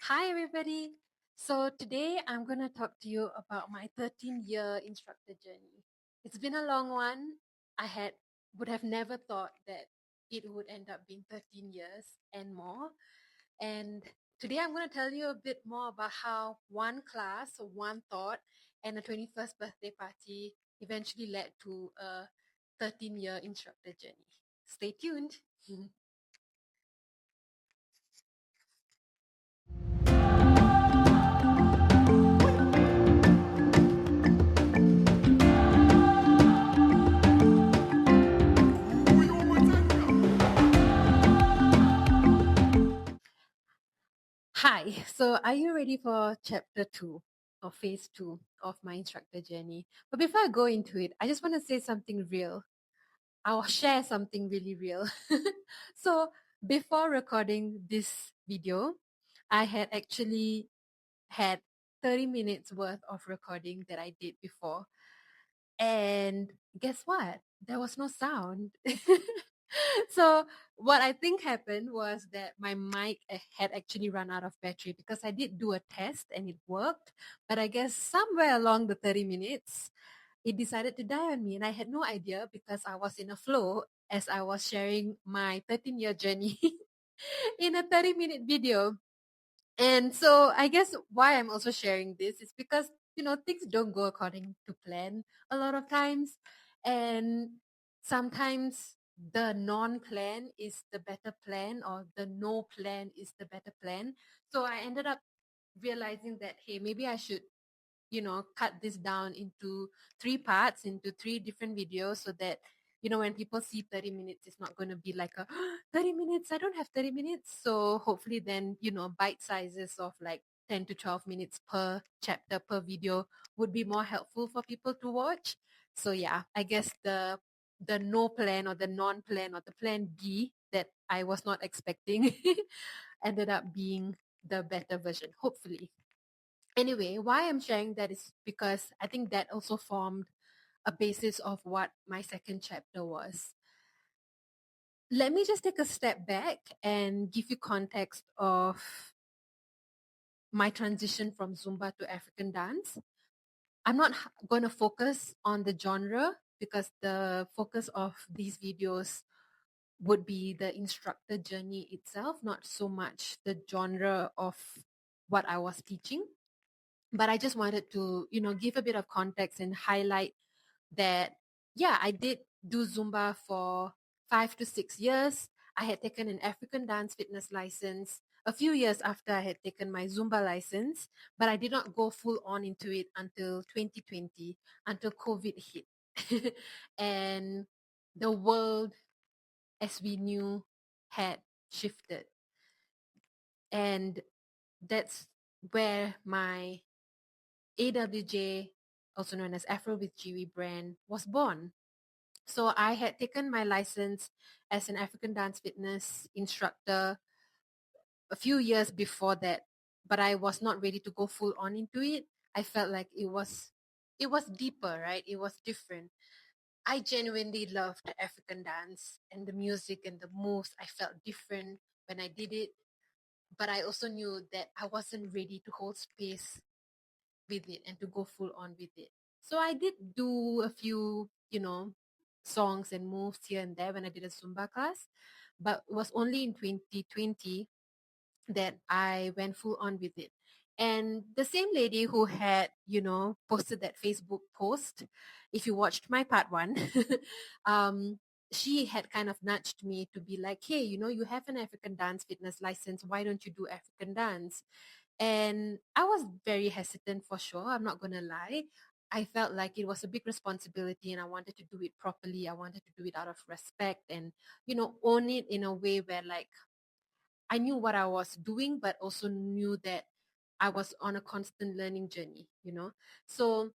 Hi, everybody. So, today I'm going to talk to you about my 13-year instructor journey. It's been a long one. I would have never thought that it would end up being 13 years and more. And today I'm going to tell you a bit more about how one class, one thought, and a 21st birthday party eventually led to a 13-year instructor journey. Stay tuned. Hi, so are you ready for chapter two or phase two of my instructor journey? But before I go into it, I just want to say something real. I'll share something really real. So, before recording this video, I had actually had 30 minutes worth of recording that I did before. And guess what? There was no sound. So what I think happened was that my mic had actually run out of battery because I did do a test and it worked. But I guess somewhere along the 30 minutes, it decided to die on me. And I had no idea because I was in a flow as I was sharing my 13-year journey in a 30-minute video. And so I guess why I'm also sharing this is because, things don't go according to plan a lot of times. And sometimes the non-plan is the better plan or the no plan is the better plan. So I ended up realizing that, hey, maybe I should cut this down into three parts, into three different videos so that, when people see 30 minutes, it's not going to be like a 30 minutes. I don't have 30 minutes. So hopefully then, bite sizes of like 10 to 12 minutes per chapter per video would be more helpful for people to watch. So yeah, I guess the no plan or the non-plan or the plan B that I was not expecting ended up being the better version, hopefully. Anyway, why I'm sharing that is because I think that also formed a basis of what my second chapter was. Let me just take a step back and give you context of my transition from Zumba to African dance. I'm not going to focus on the genre because the focus of these videos would be the instructor journey itself, not so much the genre of what I was teaching. But I just wanted to, give a bit of context and highlight that, yeah, I did do Zumba for 5 to 6 years. I had taken an African dance fitness license a few years after I had taken my Zumba license, but I did not go full on into it until 2020, until COVID hit. And the world as we knew had shifted. And that's where my AWJ, also known as Afro with Jeevi brand, was born. So I had taken my license as an African dance fitness instructor a few years before that, but I was not ready to go full on into it. I felt like it was deeper, right? It was different. I genuinely loved African dance and the music and the moves. I felt different when I did it, but I also knew that I wasn't ready to hold space with it and to go full on with it. So I did do a few, songs and moves here and there when I did a Zumba class, but it was only in 2020 that I went full on with it. And the same lady who had, posted that Facebook post, if you watched my part one, um, she had kind of nudged me to be like, hey, you have an African dance fitness license. Why don't you do African dance? And I was very hesitant for sure. I'm not going to lie. I felt like it was a big responsibility and I wanted to do it properly. I wanted to do it out of respect and, own it in a way where like I knew what I was doing, but also knew that I was on a constant learning journey. So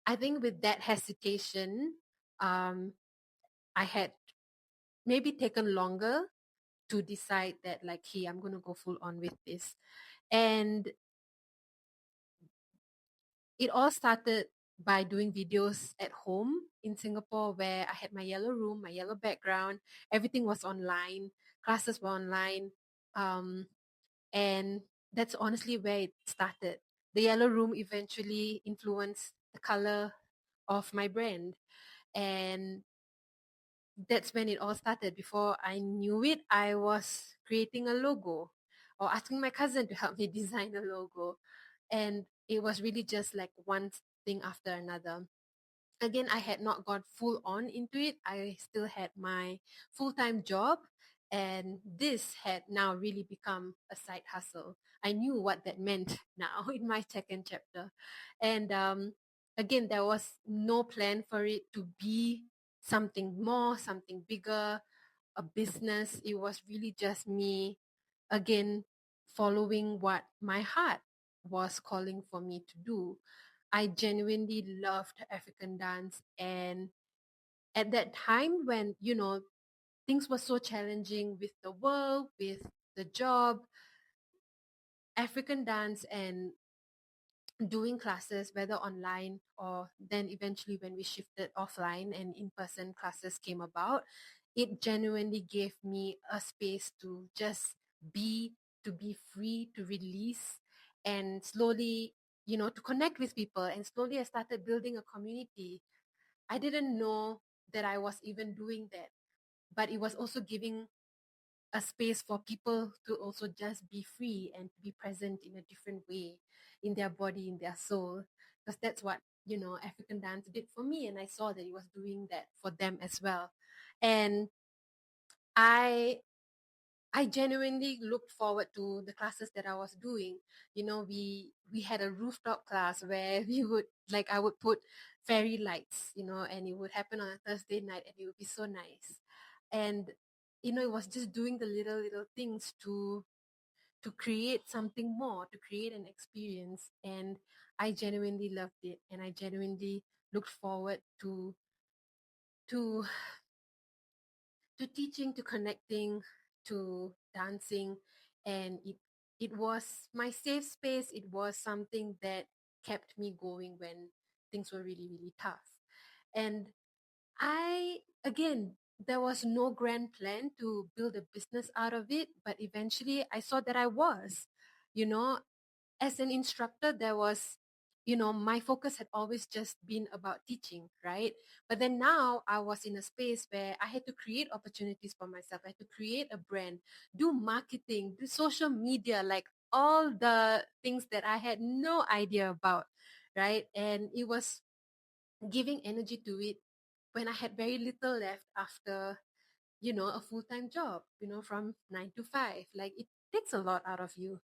I think with that hesitation, um, I had maybe taken longer to decide that like, hey, I'm going to go full on with this. And it all started by doing videos at home in Singapore where I had my yellow room, my yellow background, everything was online, classes were online. And that's honestly where it started. The yellow room eventually influenced the color of my brand. And that's when it all started. Before I knew it, I was creating a logo or asking my cousin to help me design a logo. And it was really just like one thing after another. Again, I had not gone full on into it. I still had my full-time job, and this had now really become a side hustle. I knew what that meant now in my second chapter. And again, there was no plan for it to be something more, something bigger, a business. It was really just me, again, following what my heart was calling for me to do. I genuinely loved African dance. And at that time, when, things were so challenging with the world, with the job, African dance and doing classes, whether online or then eventually when we shifted offline and in-person classes came about, it genuinely gave me a space to just be, to be free, to release, and slowly, to connect with people. And slowly I started building a community. I didn't know that I was even doing that, but it was also giving a space for people to also just be free and to be present in a different way in their body, in their soul. Because that's what, African dance did for me. And I saw that it was doing that for them as well. And I I genuinely looked forward to the classes that I was doing. We had a rooftop class where we would, like, I would put fairy lights, and it would happen on a Thursday night, and it would be so nice. And it was just doing the little things to create something more, to create an experience. And I genuinely loved it, and I genuinely looked forward to to teaching, to connecting, to dancing. And it was my safe space. It was something that kept me going when things were really, really tough. And I, again, there was no grand plan to build a business out of it, but eventually I saw that I was, you know, as an instructor, there was, my focus had always just been about teaching, right? But then now I was in a space where I had to create opportunities for myself. I had to create a brand, do marketing, do social media, like all the things that I had no idea about, right? And it was giving energy to it when I had very little left after, a full-time job, from 9 to 5. Like, it takes a lot out of you,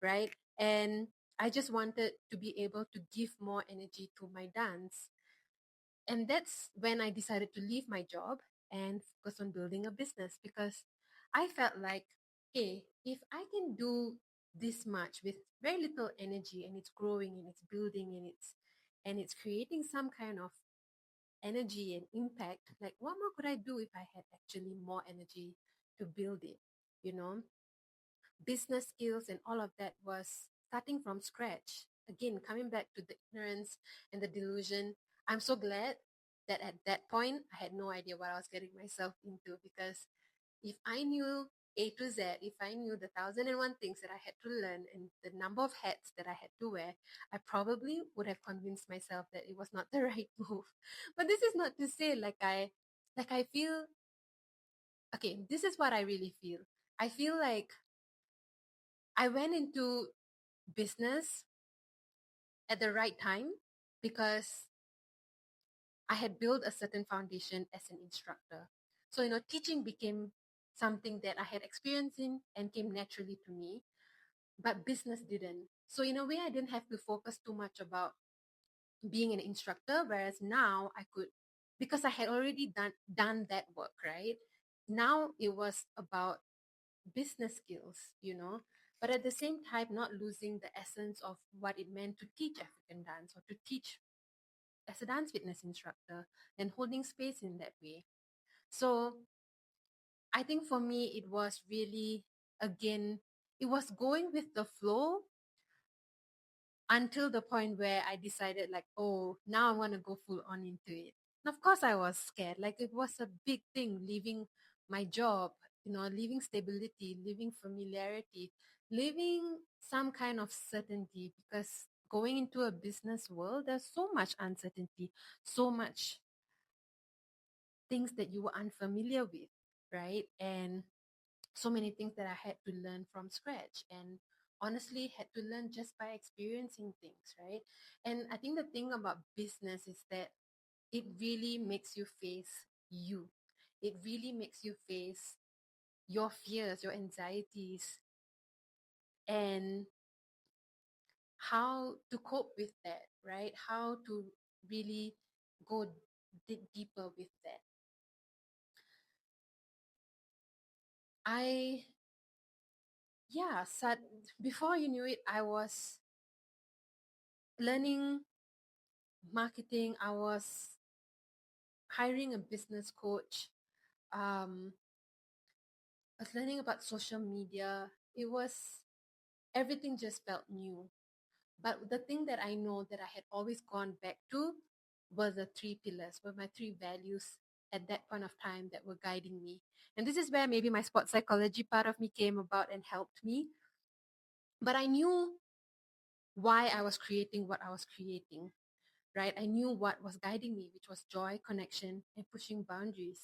right? And I just wanted to be able to give more energy to my dance. And that's when I decided to leave my job and focus on building a business, because I felt like, hey, if I can do this much with very little energy, and it's growing and it's building and it's creating some kind of energy and impact, like, what more could I do if I had actually more energy to build it? You know, business skills and all of that was starting from scratch. Again, coming back to the ignorance and the delusion, I'm so glad that at that point I had no idea what I was getting myself into, because if I knew A to Z, if I knew the 1,001 things that I had to learn and the number of hats that I had to wear, I probably would have convinced myself that it was not the right move. But this is not to say like I feel, okay, this is what I really feel. I feel like I went into business at the right time, because I had built a certain foundation as an instructor. So, teaching became something that I had experience in and came naturally to me, but business didn't. So, in a way, I didn't have to focus too much about being an instructor, whereas now I could, because I had already done that work, right? Now it was about business skills. But at the same time, not losing the essence of what it meant to teach African dance, or to teach as a dance fitness instructor, and holding space in that way. So I think for me, it was really, again, it was going with the flow until the point where I decided, like, oh, now I want to go full on into it. And of course, I was scared. Like, it was a big thing leaving my job, leaving stability, leaving familiarity, living some kind of certainty, because going into a business world, there's so much uncertainty, so much things that you were unfamiliar with, right? And so many things that I had to learn from scratch, and honestly had to learn just by experiencing things, right? And I think the thing about business is that it really makes you face you. It really makes you face your fears, your anxieties, and how to cope with that, right? How to really go dig deeper with that. I, yeah, said before you knew it, I was learning marketing. I was hiring a business coach. I was learning about social media. It was, everything just felt new. But the thing that I know that I had always gone back to were the three pillars, were my three values at that point of time that were guiding me. And this is where maybe my sports psychology part of me came about and helped me. But I knew why I was creating what I was creating, right? I knew what was guiding me, which was joy, connection, and pushing boundaries.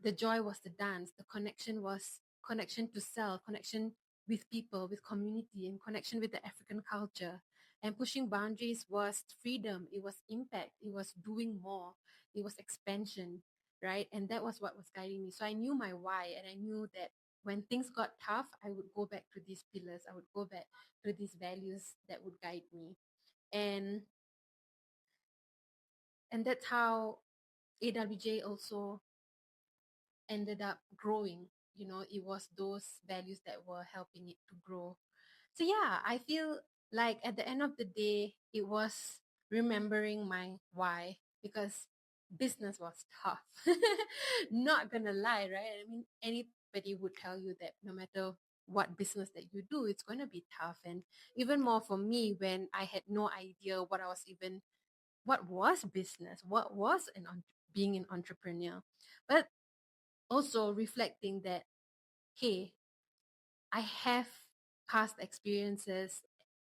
The joy was the dance. The connection was connection to self, connection with people, with community, and connection with the African culture. And pushing boundaries was freedom. It was impact. It was doing more. It was expansion, right? And that was what was guiding me. So I knew my why, and I knew that when things got tough, I would go back to these pillars. I would go back to these values that would guide me. And that's how AWJ also ended up growing. You know, it was those values that were helping it to grow. So yeah, I feel like at the end of the day, it was remembering my why, because business was tough. Not gonna lie, right? I mean, anybody would tell you that no matter what business that you do, it's going to be tough. And even more for me, when I had no idea what was business, what was being an entrepreneur. But also reflecting that, hey, I have past experiences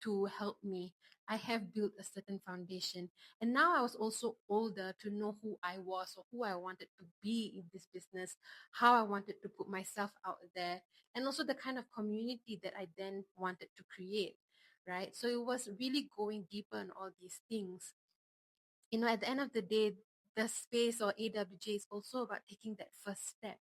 to help me. I have built a certain foundation. And now I was also older to know who I was or who I wanted to be in this business, how I wanted to put myself out there, and also the kind of community that I then wanted to create, right? So it was really going deeper on all these things. You know, at the end of the day, the space or AWJ is also about taking that first step,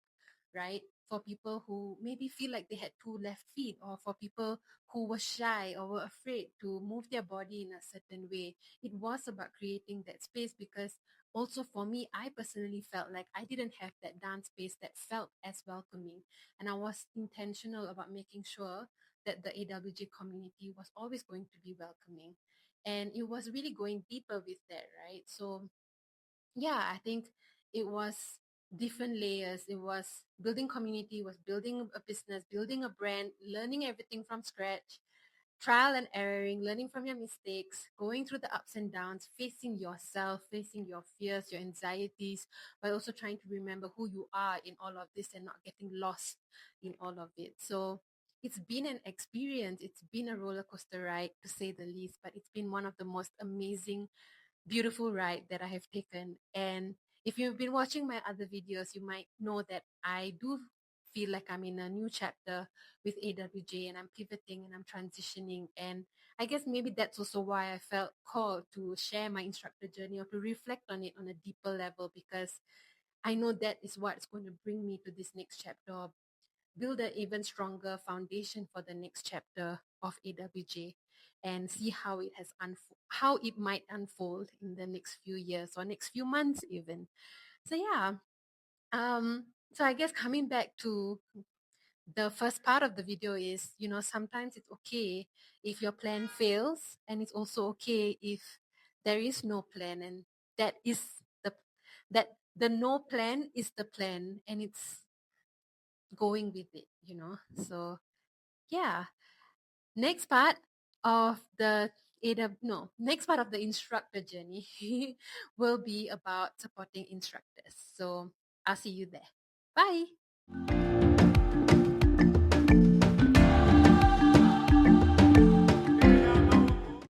right? For people who maybe feel like they had two left feet, or for people who were shy or were afraid to move their body in a certain way. It was about creating that space, because also for me, I personally felt like I didn't have that dance space that felt as welcoming. And I was intentional about making sure that the AWJ community was always going to be welcoming. And it was really going deeper with that, right? So yeah, I think it was different layers. It was building community, was building a business, building a brand, learning everything from scratch, trial and erroring, learning from your mistakes, going through the ups and downs, facing yourself, facing your fears, your anxieties, but also trying to remember who you are in all of this and not getting lost in all of it. So it's been an experience. It's been a roller coaster ride, to say the least, but it's been one of the most amazing, beautiful ride that I have taken. And if you've been watching my other videos, you might know that I do feel like I'm in a new chapter with AWJ, and I'm pivoting and I'm transitioning. And I guess maybe that's also why I felt called to share my instructor journey, or to reflect on it on a deeper level, because I know that is what's going to bring me to this next chapter, build an even stronger foundation for the next chapter of AWJ, and see how it has how it might unfold in the next few years or next few months even. So yeah, so I guess coming back to the first part of the video is, you know, sometimes it's okay if your plan fails, and it's also okay if there is no plan, and that is the that the no plan is the plan, and it's going with it, you know. So yeah, next part of the next part of the instructor journey will be about supporting instructors. So I'll see you there. Bye.